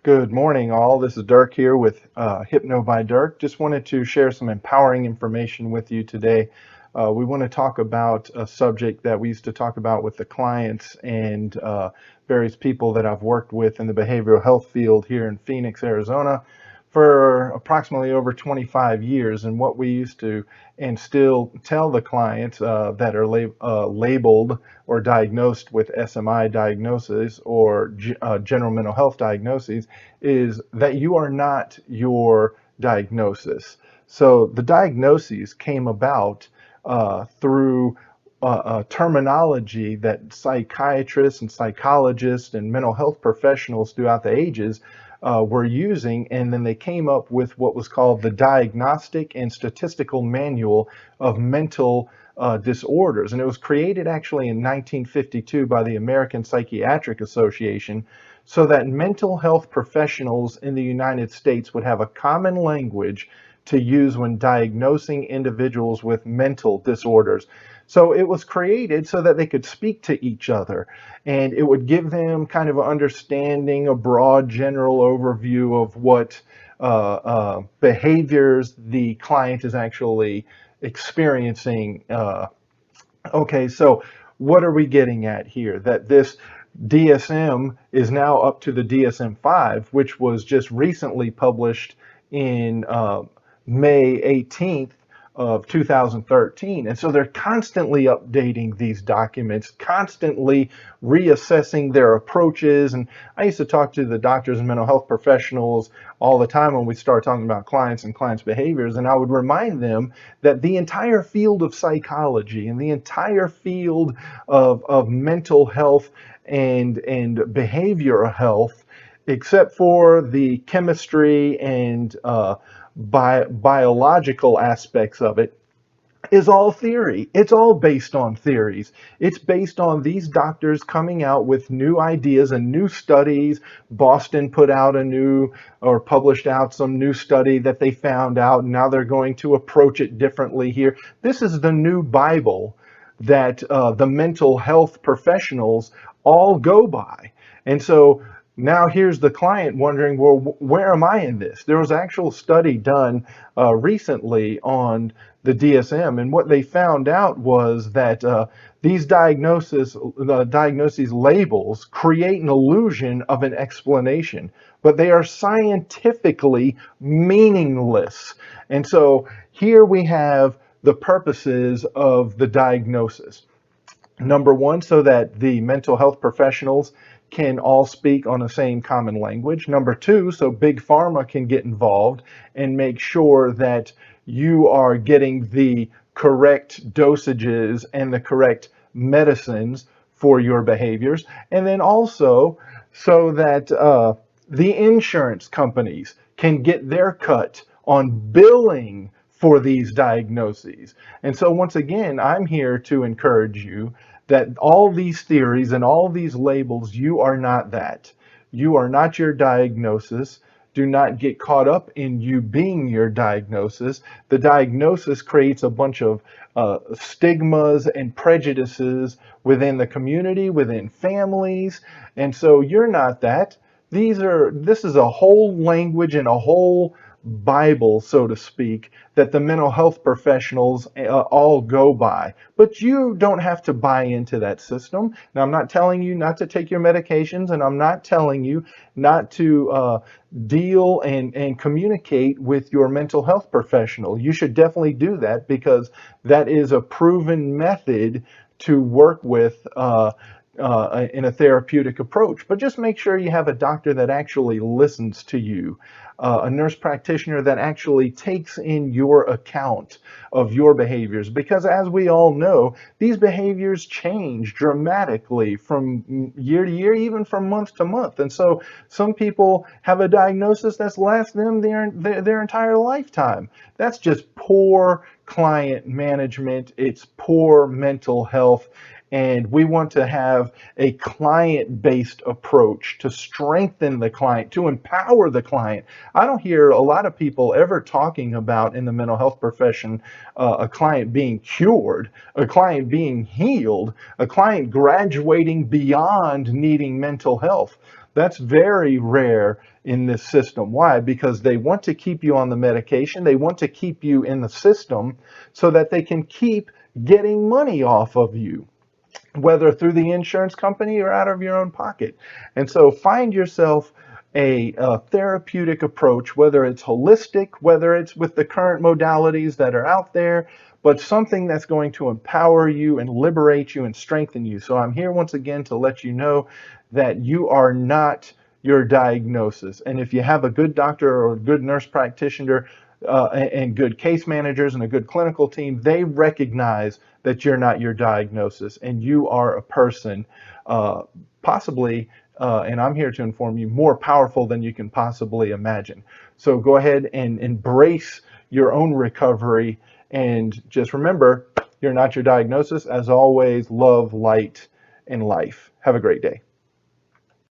Good morning, all. This is Dirk here with Hypno by Dirk. Just wanted to share some empowering information with you today. We want to talk about a subject that we used to talk about with the clients and various people that I've worked with in the behavioral health field here in Phoenix, Arizona, for approximately over 25 years. And what we used to and still tell the clients that are labeled or diagnosed with SMI diagnosis or general mental health diagnoses is that you are not your diagnosis. So the diagnoses came about through terminology that psychiatrists and psychologists and mental health professionals throughout the ages were using, and then they came up with what was called the Diagnostic and Statistical Manual of Mental Disorders. And it was created actually in 1952 by the American Psychiatric Association so that mental health professionals in the United States would have a common language to use when diagnosing individuals with mental disorders. So it was created so that they could speak to each other, and it would give them kind of an understanding, a broad general overview of what behaviors the client is actually experiencing. Okay, so what are we getting at here? That this DSM is now up to the DSM-5, which was just recently published in May 18th of 2013. And so they're constantly updating these documents, constantly reassessing their approaches. And I used to talk to the doctors and mental health professionals all the time when we start talking about clients and clients' behaviors. And I would remind them that the entire field of psychology and the entire field of mental health and behavioral health, except for the chemistry and biological aspects of it, is all theory. It's all based on theories. It's based on these doctors coming out with new ideas and new studies. Boston put out a new or published out some new study that they found out, and now they're going to approach it differently here. This is the new Bible that the mental health professionals all go by. And so now here's the client wondering, well, where am I in this? There was an actual study done recently on the DSM, and what they found out was that these diagnoses labels create an illusion of an explanation, but they are scientifically meaningless. And so here we have the purposes of the diagnosis. Number one, so that the mental health professionals can all speak on the same common language. Number two, so big pharma can get involved and make sure that you are getting the correct dosages and the correct medicines for your behaviors. And then also so that the insurance companies can get their cut on billing for these diagnoses. And so once again, I'm here to encourage you that all these theories and all these labels, you are not that. You are not your diagnosis. Do not get caught up in you being your diagnosis. The diagnosis creates a bunch of stigmas and prejudices within the community, within families, and so you're not that. This is a whole language and a whole Bible, so to speak, that the mental health professionals all go by. But you don't have to buy into that system. Now, I'm not telling you not to take your medications, and I'm not telling you not to deal and communicate with your mental health professional. You should definitely do that because that is a proven method to work with in a therapeutic approach. But just make sure you have a doctor that actually listens to you, a nurse practitioner that actually takes in your account of your behaviors. Because as we all know, these behaviors change dramatically from year to year, even from month to month. And so some people have a diagnosis that's lasts them their entire lifetime. That's just poor client management. It's poor mental health. And we want to have a client-based approach to strengthen the client, to empower the client. I don't hear a lot of people ever talking about in the mental health profession a client being cured, a client being healed, a client graduating beyond needing mental health. That's very rare in this system. Why? Because they want to keep you on the medication. They want to keep you in the system so that they can keep getting money off of you, whether through the insurance company or out of your own pocket. And so find yourself a therapeutic approach, whether it's holistic, whether it's with the current modalities that are out there, but something that's going to empower you and liberate you and strengthen you. So I'm here once again to let you know that you are not your diagnosis. And if you have a good doctor or a good nurse practitioner, and good case managers and a good clinical team, they recognize that you're not your diagnosis and you are a person, uh, possibly, and I'm here to inform you, more powerful than you can possibly imagine. So go ahead and embrace your own recovery, and just remember, you're not your diagnosis. As always, love, light, and life. Have a great day.